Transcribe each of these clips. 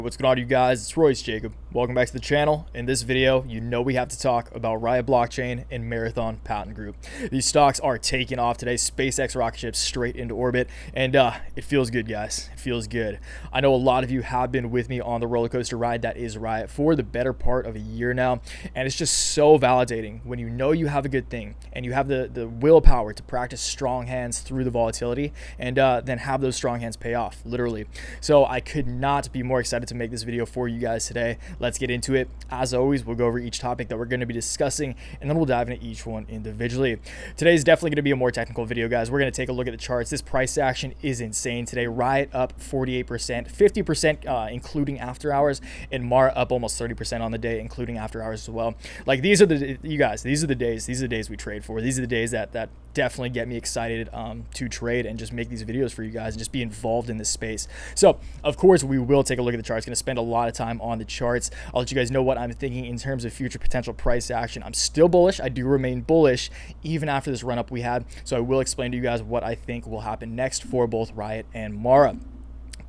What's going on, you guys? It's Royce Jacob. Welcome back to the channel. In this video, you know we have to talk about Riot Blockchain and Marathon Patent Group. These stocks are taking off today. SpaceX rocket ship straight into orbit, and it feels good, guys. It feels good. I know a lot of you have been with me on the roller coaster ride that is Riot for the better part of a year now, and it's just so validating when you know you have a good thing and you have the willpower to practice strong hands through the volatility, and then have those strong hands pay off, literally. So I could not be more excited to make this video for you guys today. Let's get into it. As always, we'll go over each topic that we're going to be discussing, and then we'll dive into each one individually. Today is definitely going to be a more technical video, guys. We're going to take a look at the charts. This price action is insane today. Riot up 48%, 50% including after hours, and Mara up almost 30% on the day, including after hours as well. Like, these are the, you guys, these are the days we trade for. These are the days that definitely get me excited to trade and just make these videos for you guys and just be involved in this space. So of course we will take a look at the charts. Going to spend a lot of time on the charts. I'll let you guys know what I'm thinking in terms of future potential price action. I'm still bullish. I do remain bullish even after this run up we had. So I will explain to you guys what I think will happen next for both Riot and Mara.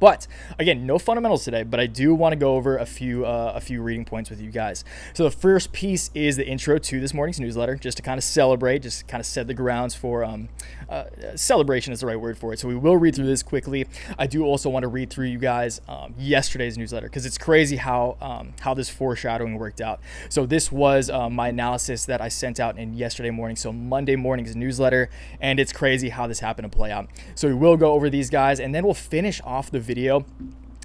But again, no fundamentals today, but I do want to go over a few reading points with you guys. So the first piece is the intro to this morning's newsletter, just to kind of celebrate, just kind of set the grounds for celebration is the right word for it. So we will read through this quickly. I do also want to read through you guys yesterday's newsletter, because it's crazy how this foreshadowing worked out. So this was my analysis that I sent out in yesterday morning, so Monday morning's newsletter, and it's crazy how this happened to play out. So we will go over these guys, and then we'll finish off the video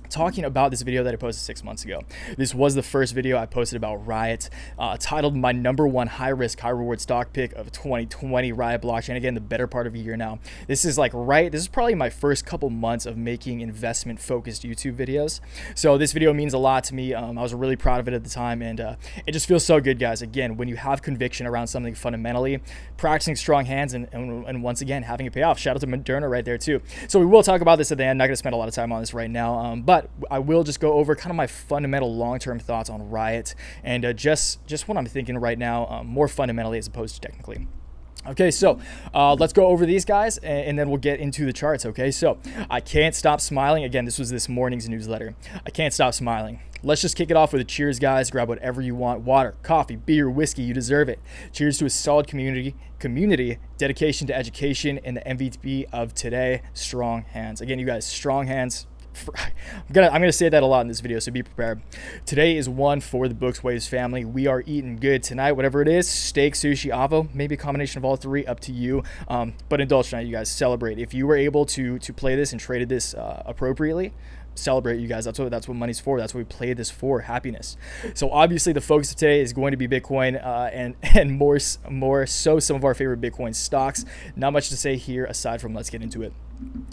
talking about this video that I posted 6 months ago. This was the first video I posted about Riot, titled my #1 high risk, high reward stock pick of 2020, Riot Blockchain. Again, the better part of a year now. This is this is probably my first couple months of making investment focused YouTube videos. So this video means a lot to me. I was really proud of it at the time, and it just feels so good, guys. Again, when you have conviction around something fundamentally, practicing strong hands, and once again, having it pay off. Shout out to Moderna right there too. So we will talk about this at the end. Not going to spend a lot of time on this right now, but I will just go over kind of my fundamental long-term thoughts on Riot, and just what I'm thinking right now, more fundamentally as opposed to technically. Okay, so let's go over these guys, and then we'll get into the charts. Okay, so I can't stop smiling. Again, this was this morning's newsletter. I can't stop smiling. Let's just kick it off with a cheers, guys. Grab whatever you want: water, coffee, beer, whiskey. You deserve it. Cheers to a solid community, dedication to education, and the MVP of today: strong hands. Again, you guys, strong hands. I'm gonna say that a lot in this video, so be prepared. Today is one for the Books Waves family. We are eating good tonight, whatever it is: steak, sushi, avo, maybe a combination of all three, up to you. But indulge tonight, you guys. Celebrate. If you were able to play this and traded this appropriately, celebrate, you guys. That's what money's for. That's what we play this for: happiness. So obviously the focus of today is going to be Bitcoin, and more so some of our favorite Bitcoin stocks. Not much to say here aside from let's get into it.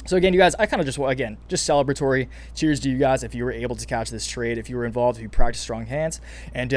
So again, you guys, I kind of just celebratory cheers to you guys if you were able to catch this trade, if you were involved, if you practiced strong hands, and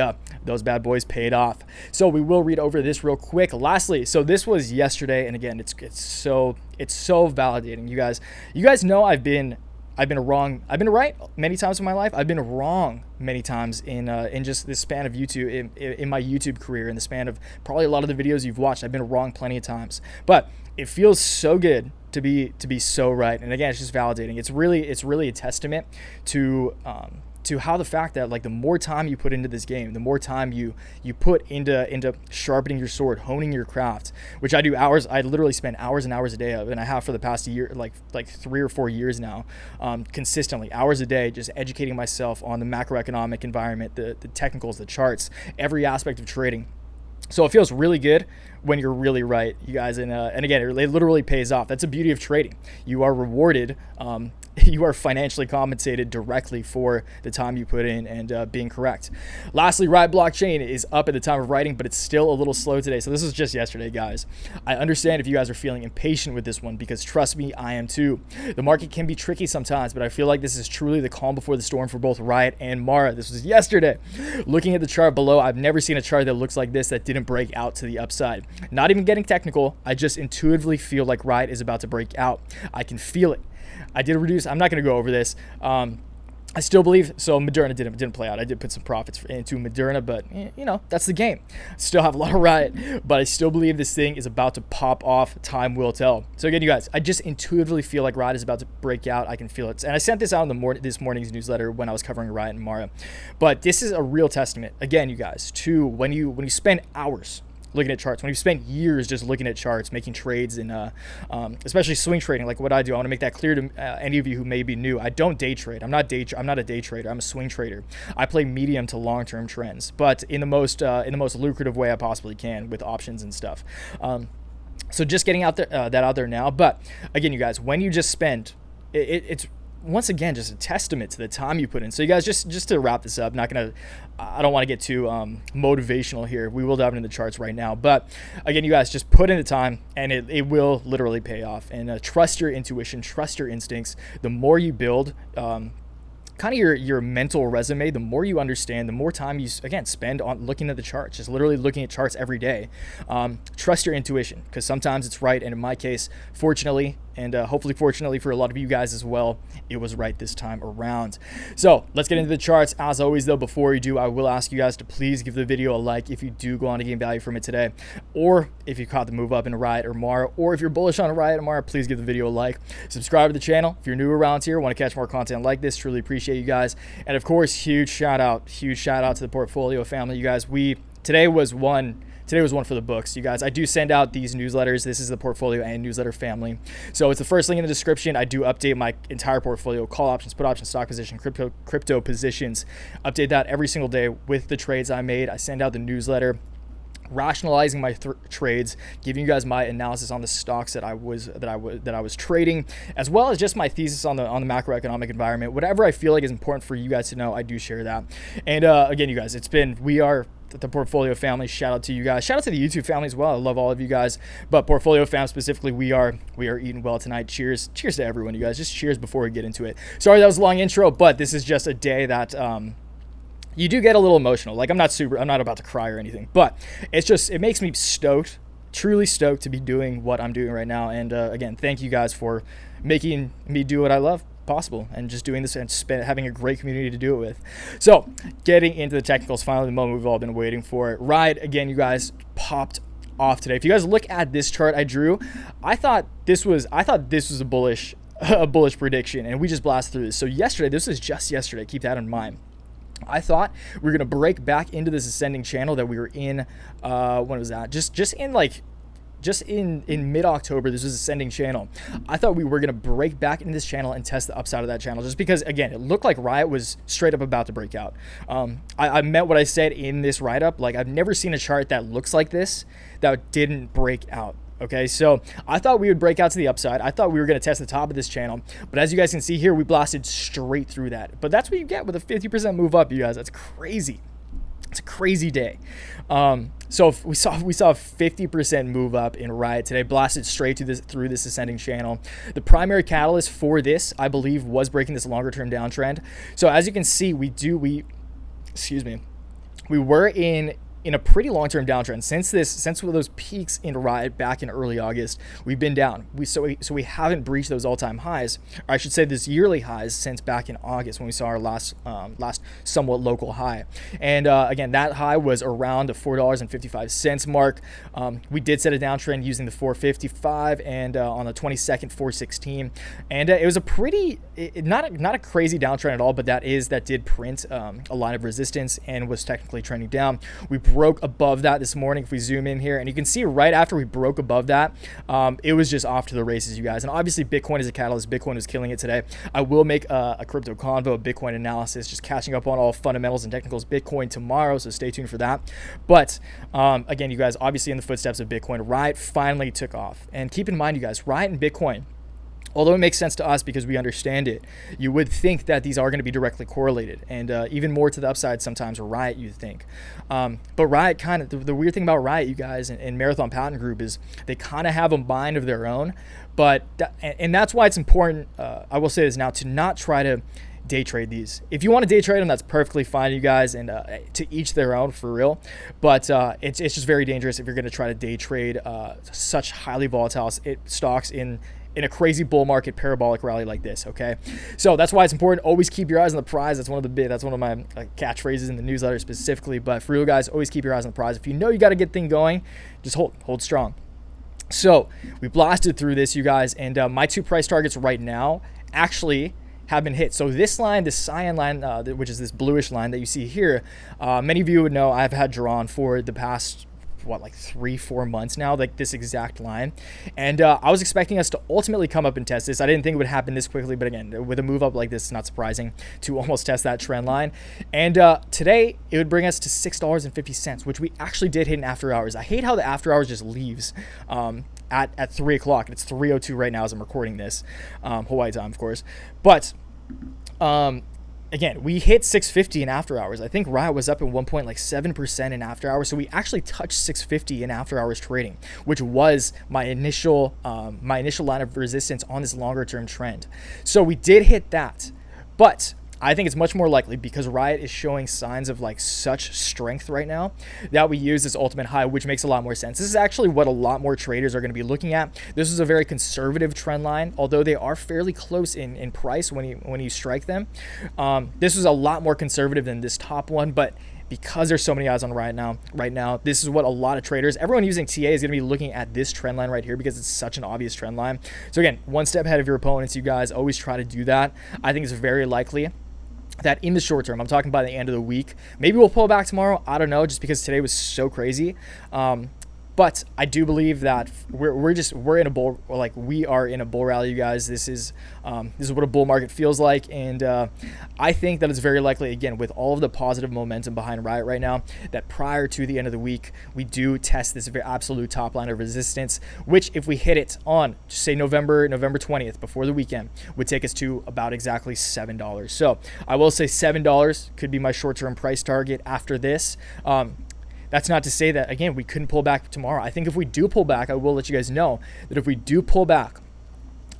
those bad boys paid off. So we will read over this real quick. Lastly, so this was yesterday, and again, it's so validating, you guys. You guys know I've been wrong. I've been right many times in my life. I've been wrong many times in just this span of YouTube, in my YouTube career, in the span of probably a lot of the videos you've watched. I've been wrong plenty of times, but it feels so good to be so right. And again, it's just validating. It's really a testament to how the fact that, like, the more time you put into this game, the more time you put into sharpening your sword, honing your craft, which I do hours. I literally spend hours and hours a day of, and I have for the past year, like 3 or 4 years now, consistently, hours a day, just educating myself on the macroeconomic environment, the technicals, the charts, every aspect of trading. So it feels really good when you're really right, you guys. And again, it literally pays off. That's the beauty of trading. You are rewarded. You are financially compensated directly for the time you put in and being correct. Lastly, Riot Blockchain is up at the time of writing, but it's still a little slow today. So this was just yesterday, guys. I understand if you guys are feeling impatient with this one, because trust me, I am too. The market can be tricky sometimes, but I feel like this is truly the calm before the storm for both Riot and Mara. This was yesterday. Looking at the chart below, I've never seen a chart that looks like this that didn't break out to the upside. Not even getting technical, I just intuitively feel like Riot is about to break out. I can feel it. I did reduce. I'm not going to go over this. I still believe so. Moderna didn't play out. I did put some profits into Moderna, but you know, that's the game. Still have a lot of Riot, but I still believe this thing is about to pop off. Time will tell. So again, you guys, I just intuitively feel like Riot is about to break out. I can feel it, and I sent this out in this morning's newsletter when I was covering Riot and Mara. But this is a real testament, again, you guys, to when you spend hours looking at charts, when you've spent years just looking at charts, making trades, and especially swing trading, like what I do. I want to make that clear to any of you who may be new. I don't day trade. I'm not a day trader. I'm a swing trader. I play medium to long-term trends, but in the most lucrative way I possibly can with options and stuff. So just getting out there that out there now. But again, you guys, when you just spend, it's once again just a testament to the time you put in. So you guys, just to wrap this up, I don't want to get too motivational here. We will dive into the charts right now, but again, you guys, just put in the time and it will literally pay off. And trust your intuition, trust your instincts. The more you build kind of your mental resume, the more you understand, the more time you again spend on looking at the charts, just literally looking at charts every day. Trust your intuition, because sometimes it's right, and in my case, fortunately, and hopefully fortunately for a lot of you guys as well, it was right this time around. So let's get into the charts. As always though, before you do, I will ask you guys to please give the video a like if you do go on to gain value from it today, or if you caught the move up in Riot or Mara, or if you're bullish on Riot or Mara, please give the video a like. Subscribe to the channel if you're new around here, want to catch more content like this. Truly appreciate you guys. And of course, huge shout out to the portfolio family. You guys, today was one for the books, you guys. I do send out these newsletters. This is the portfolio and newsletter family. So it's the first link in the description. I do update my entire portfolio: call options, put options, stock position, crypto positions. Update that every single day with the trades I made. I send out the newsletter rationalizing my trades, giving you guys my analysis on the stocks that I was trading, as well as just my thesis on the macroeconomic environment. Whatever I feel like is important for you guys to know, I do share that. And again, you guys, we are the portfolio family. Shout out to you guys. Shout out to the YouTube family as well. I love all of you guys, but portfolio fam specifically, we are eating well tonight. Cheers to everyone, you guys. Just cheers before we get into it. Sorry that was a long intro, but this is just a day that you do get a little emotional. Like, I'm not about to cry or anything, but it makes me stoked, truly stoked to be doing what I'm doing right now. And again, thank you guys for making me do what I love possible, and just doing this and having a great community to do it with. So getting into the technicals, finally the moment we've all been waiting for. Riot, again, you guys, popped off today. If you guys look at this chart I drew, I thought this was a bullish prediction, and we just blasted through this. So yesterday, this was just yesterday, keep that in mind, I thought we were going to break back into this ascending channel that we were in, when was that? Just in mid-October. This was ascending channel. I thought we were going to break back into this channel and test the upside of that channel, just because, again, it looked like Riot was straight up about to break out. I meant what I said in this write-up. Like, I've never seen a chart that looks like this that didn't break out. Okay, so I thought we would break out to the upside. I thought we were going to test the top of this channel, but as you guys can see here, we blasted straight through that. But that's what you get with a 50% move up, you guys. That's crazy. It's a crazy day. So we saw a 50% move up in Riot today, blasted straight through this ascending channel. The primary catalyst for this, I believe, was breaking this longer term downtrend. So as you can see, we were in a pretty long-term downtrend since those peaks in Riot back in early August. We've been down. We haven't breached those all-time highs, or I should say this yearly highs, since back in August when we saw our last somewhat local high. And again, that high was around the $4.55 mark. We did set a downtrend using the 455 and on the 22nd 416, and it was a pretty not a crazy downtrend at all, but that did print a line of resistance and was technically trending down. We broke above that this morning. If we zoom in here, and you can see right after we broke above that, it was just off to the races, you guys. And obviously Bitcoin is a catalyst. Bitcoin was killing it today. I will make a crypto convo, a Bitcoin analysis, just catching up on all fundamentals and technicals Bitcoin tomorrow, so stay tuned for that. But again, you guys, obviously in the footsteps of Bitcoin, Riot finally took off. And keep in mind, you guys, Riot and Bitcoin, although it makes sense to us because we understand it, you would think that these are going to be directly correlated, and even more to the upside sometimes, or Riot, you'd think. But Riot the weird thing about Riot, you guys, and Marathon Patent Group, is they kind of have a mind of their own. But and that's why it's important, I will say this now, to not try to day trade these. If you want to day trade them, that's perfectly fine, you guys, and to each their own, for real. But it's just very dangerous if you're going to try to day trade such highly volatile stocks in in a crazy bull market parabolic rally like this. Okay, so that's why it's important. Always keep your eyes on the prize. That's one of my catchphrases in the newsletter specifically. But for real, guys, always keep your eyes on the prize. If you know you got a good thing going, just hold strong. So we blasted through this, you guys, and my 2 price targets right now actually have been hit. So this line, the cyan line, which is this bluish line that you see here, many of you would know I've had drawn for the past, like 3-4 months now, like this exact line. And I was expecting us to ultimately come up and test this. I didn't think it would happen this quickly, but again, with a move up like this, it's not surprising to almost test that trend line. And today it would bring us to $6.50, which we actually did hit in after hours. I hate how the after hours just leaves at 3 o'clock. It's 3:02 right now as I'm recording this, Hawaii time, of course. But again, we hit 650 in after hours. I think Riot was up at one point like 7% in after hours. So we actually touched 650 in after hours trading, which was my initial line of resistance on this longer term trend. So we did hit that, but I think it's much more likely, because Riot is showing signs of like such strength right now, that we use this ultimate high, which makes a lot more sense. This is actually what a lot more traders are going to be looking at. This is a very conservative trend line, although they are fairly close in price when you strike them. This is a lot more conservative than this top one, but because there's so many eyes on right now, this is what a lot of traders, everyone using TA is going to be looking at this trend line right here, because it's such an obvious trend line. So again, one step ahead of your opponents, you guys always try to do that. I think it's very likely that in the short term, I'm talking by the end of the week, maybe we'll pull back tomorrow. I don't know, just because today was so crazy. But I do believe that we're in a bull, like we are in a bull rally, you guys. This is what a bull market feels like, and I think that it's very likely, again, with all of the positive momentum behind Riot right now, that prior to the end of the week, we do test this absolute top line of resistance, which if we hit it on, say November 20th, before the weekend, would take us to about exactly $7. So I will say $7 could be my short-term price target after this. That's not to say that, again, we couldn't pull back tomorrow. I think if we do pull back, I will let you guys know that if we do pull back,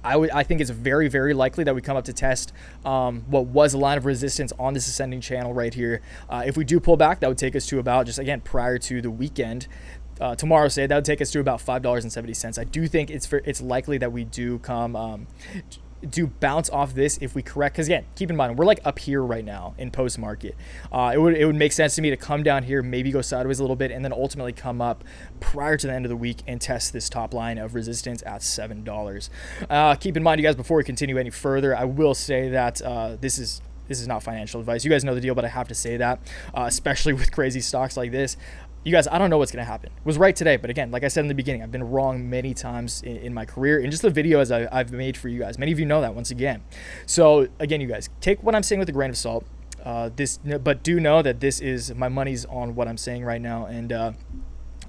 I think it's very, very likely that we come up to test what was a line of resistance on this ascending channel right here. If we do pull back, that would take us to about, just again, prior to the weekend, tomorrow, say, that would take us to about $5.70. I do think it's likely that we do do bounce off this if we correct, because again, keep in mind, we're like up here right now in post market. It would make sense to me to come down here, maybe go sideways a little bit, and then ultimately come up prior to the end of the week and test this top line of resistance at $7. Keep in mind, you guys, before we continue any further, I will say that this is not financial advice. You guys know the deal, but I have to say that, especially with crazy stocks like this. You guys, I don't know what's going to happen. Was right today, but again, like I said in the beginning, I've been wrong many times in my career, and just the videos I've made for you guys. Many of you know that, once again. So again, you guys, take what I'm saying with a grain of salt. But do know that this is, my money's on what I'm saying right now, and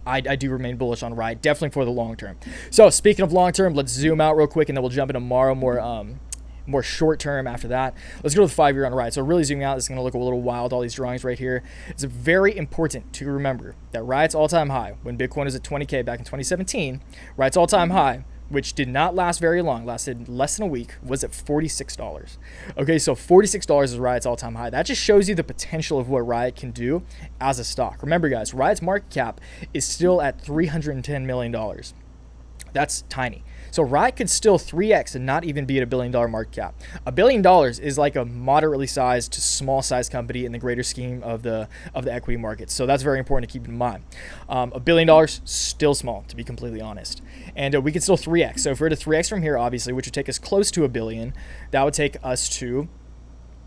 I do remain bullish on Riot, definitely for the long term. So speaking of long term, let's zoom out real quick, and then we'll jump into tomorrow more short term after that. Let's go to the 5-year on Riot. So really zooming out, this is going to look a little wild, all these drawings right here. It's very important to remember that Riot's all-time high, when Bitcoin was at 20K back in 2017, Riot's all-time high, which did not last very long, lasted less than a week, was at $46. Okay, so $46 is Riot's all-time high. That just shows you the potential of what Riot can do as a stock. Remember, guys, Riot's market cap is still at $310 million. That's tiny. So Riot could still 3x and not even be at $1 billion market cap. $1 billion is like a moderately sized to small sized company in the greater scheme of the equity market. So that's very important to keep in mind. $1 billion, still small, to be completely honest. And we could still 3x. So if we were to 3x from here, obviously, which would take us close to $1 billion, that would take us to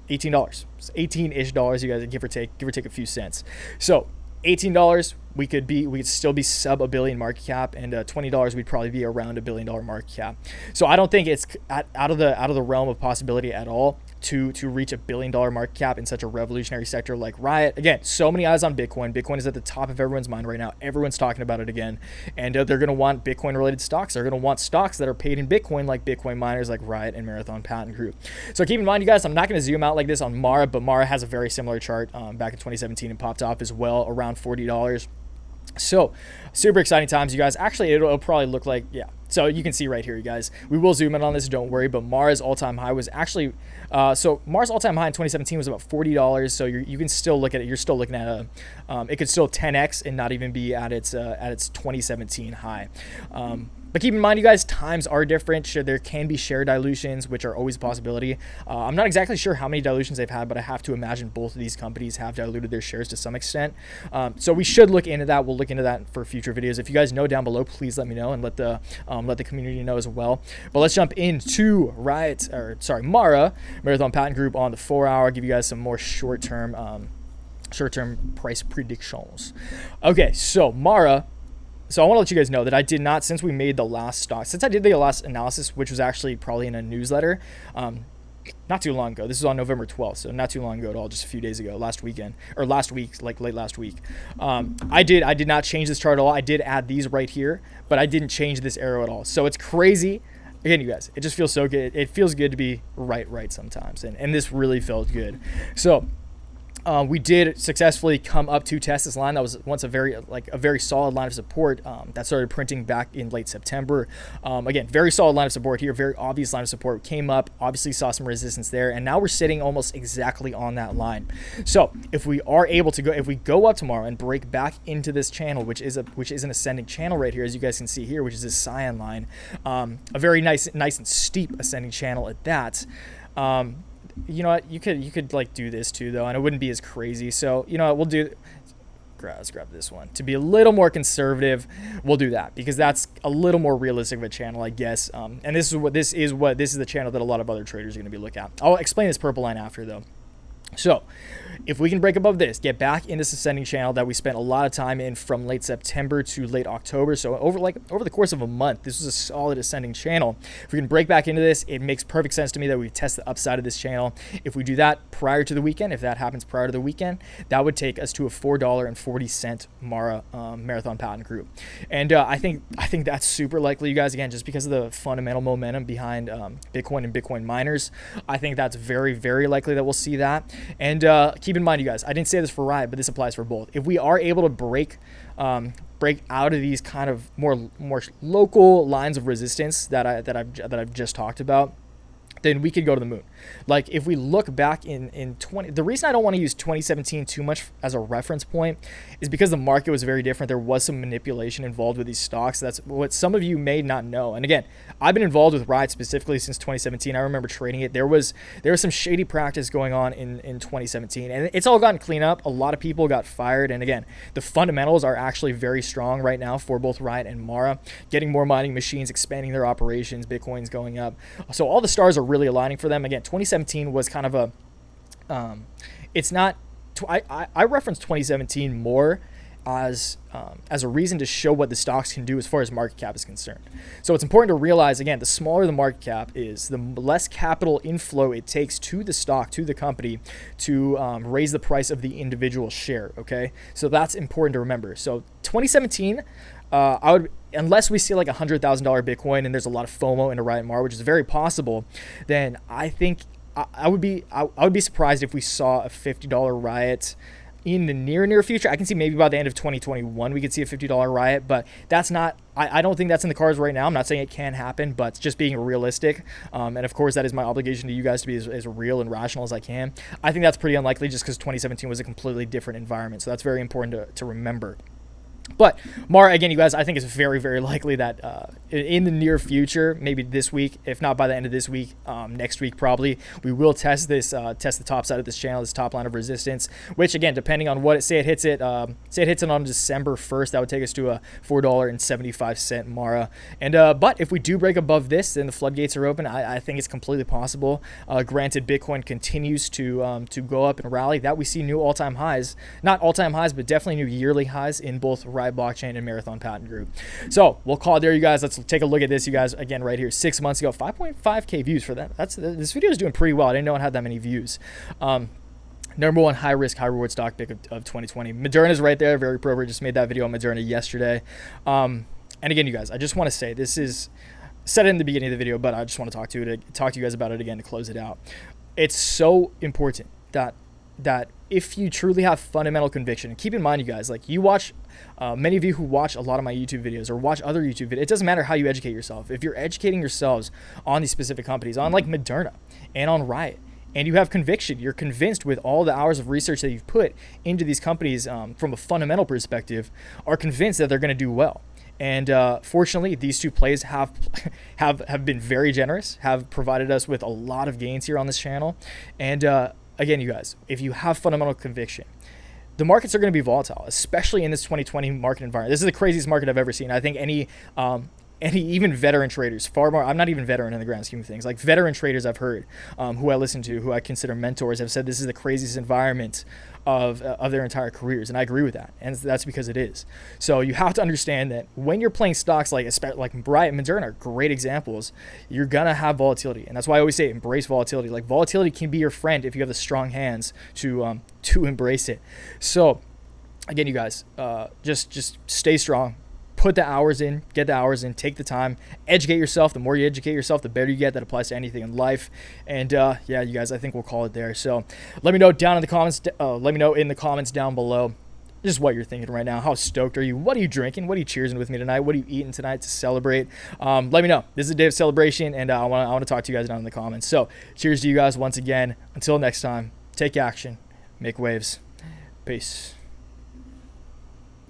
$18. So $18-ish, you guys, give or take a few cents. So $18, we could still be sub $1 billion market cap, and $20, we'd probably be around $1 billion market cap. So I don't think it's out of the realm of possibility at all to reach $1 billion market cap in such a revolutionary sector like Riot. Again, so many eyes on Bitcoin. Bitcoin is at the top of everyone's mind right now. Everyone's talking about it again, and they're going to want Bitcoin related stocks. They're going to want stocks that are paid in Bitcoin, like Bitcoin miners like Riot and Marathon Patent Group. So keep in mind, you guys, I'm not going to zoom out like this on Mara, but Mara has a very similar chart back in 2017 and popped off as well around $40. So super exciting times, you guys. Actually, it'll probably look like, yeah. So you can see right here, you guys. We will zoom in on this, don't worry. But Mara's all-time high was actually, so Mara's all-time high in 2017 was about $40. So you can still look at it. You're still looking at it could still 10x and not even be at its 2017 high. But keep in mind, you guys, times are different. Sure, there can be share dilutions, which are always a possibility. I'm not exactly sure how many dilutions they've had, but I have to imagine both of these companies have diluted their shares to some extent. So we should look into that. We'll look into that for future videos. If you guys know down below, please let me know and let the community know as well. But let's jump into Mara Marathon Patent Group on the 4 hour. Give you guys some more short-term price predictions. Okay, so Mara. So I want to let you guys know that I did not, since we made the last stock, since I did the last analysis, which was actually probably in a newsletter, not too long ago. This is on November 12th, so not too long ago at all, just a few days ago, last week, like late last week. I did not change this chart at all. I did add these right here, but I didn't change this arrow at all. So it's crazy. Again, you guys, it just feels so good. It feels good to be right sometimes, and this really felt good. So we did successfully come up to test this line that was once a very solid line of support that started printing back in late September. Again, very solid line of support here, very obvious line of support. Came up, obviously saw some resistance there, and now we're sitting almost exactly on that line. So if we are able to if we go up tomorrow and break back into this channel, which is an ascending channel right here, as you guys can see here, which is this cyan line, a very nice and steep ascending channel at that. You know what, you could like do this too though, and it wouldn't be as crazy. So you know what, let's grab this one to be a little more conservative. We'll do that because that's a little more realistic of a channel, I guess. And this is the channel that a lot of other traders are going to be looking at. I'll explain this purple line after though. So if we can break above this, get back in this ascending channel that we spent a lot of time in from late September to late October. So over the course of a month, this was a solid ascending channel. If we can break back into this, it makes perfect sense to me that we test the upside of this channel. If we do that prior to the weekend, if that happens prior to the weekend, that would take us to a $4.40 Mara Marathon Patent Group. And I think that's super likely, you guys, again, just because of the fundamental momentum behind Bitcoin and Bitcoin miners. I think that's very, very likely that we'll see that. And keep in mind, you guys, I didn't say this for Riot, but this applies for both. If we are able to break out of these kind of more local lines of resistance that I've just talked about, then we could go to the moon. Like if we look back in the reason I don't want to use 2017 too much as a reference point is because the market was very different. There was some manipulation involved with these stocks. That's what some of you may not know. And again, I've been involved with Riot specifically since 2017. I remember trading it. There was some shady practice going on in 2017, and it's all gotten cleaned up. A lot of people got fired, and again, the fundamentals are actually very strong right now for both Riot and Mara. Getting more mining machines, expanding their operations, Bitcoin's going up. So all the stars are really aligning for them. Again, 2017 was kind of a it's not I reference 2017 more as a reason to show what the stocks can do as far as market cap is concerned. So it's important to realize, again, the smaller the market cap is, the less capital inflow it takes to the stock, to the company, to raise the price of the individual share. Okay, so that's important to remember. So 2017, I would, unless we see like $100,000 Bitcoin and there's a lot of FOMO into Riot Mar, which is very possible, then I think I would be surprised if we saw a $50 Riot in the near future. I can see maybe by the end of 2021 we could see a $50 Riot, but that's not, I don't think that's in the cards right now. I'm not saying it can happen, but just being realistic, and of course that is my obligation to you guys to be as real and rational as I can. I think that's pretty unlikely just because 2017 was a completely different environment, so that's very important to remember. But Mara, again, you guys, I think it's very, very likely that in the near future, maybe this week, if not by the end of this week, next week probably, we will test the top side of this channel, this top line of resistance, which again, depending on what say it hits it on December 1st, that would take us to a $4.75 Mara. And but if we do break above this, then the floodgates are open. I think it's completely possible. Granted, Bitcoin continues to go up and rally. That we see new all-time highs, not all-time highs, but definitely new yearly highs in both Riot Blockchain and Marathon Patent Group. So we'll call it there, you guys. Let's take a look at this, you guys. Again, right here, 6 months ago, 5.5K views for that. This video is doing pretty well. I didn't know it had that many views. Number one high risk, high reward stock pick of 2020. Moderna's right there, very appropriate. Just made that video on Moderna yesterday. And again, you guys, I just want to say, this is said it in the beginning of the video, but I just want to talk to you guys about it again to close it out. It's so important that if you truly have fundamental conviction, keep in mind, you guys, like you watch, many of you who watch a lot of my YouTube videos or watch other YouTube videos, it doesn't matter how you educate yourself. If you're educating yourselves on these specific companies, on like Moderna and on Riot, and you have conviction, you're convinced with all the hours of research that you've put into these companies from a fundamental perspective, are convinced that they're going to do well. And fortunately, these two plays have been very generous, have provided us with a lot of gains here on this channel. And again, you guys, if you have fundamental conviction, the markets are going to be volatile, especially in this 2020 market environment. This is the craziest market I've ever seen. I think any even veteran traders, far more, I'm not even veteran in the grand scheme of things, like veteran traders I've heard, who I listen to, who I consider mentors, have said this is the craziest environment of their entire careers. And I agree with that. And that's because it is. So you have to understand that when you're playing stocks like Riot and Moderna are great examples, you're going to have volatility. And that's why I always say embrace volatility. Like volatility can be your friend if you have the strong hands to embrace it. So again, you guys, just stay strong. Put the hours in, get the hours in, take the time, educate yourself. The more you educate yourself, the better you get. That applies to anything in life. And yeah, you guys, I think we'll call it there. So let me know down in the comments. Let me know in the comments down below just what you're thinking right now. How stoked are you? What are you drinking? What are you cheersing with me tonight? What are you eating tonight to celebrate? Let me know. This is a day of celebration, and I want to talk to you guys down in the comments. So cheers to you guys once again. Until next time, take action, make waves. Peace.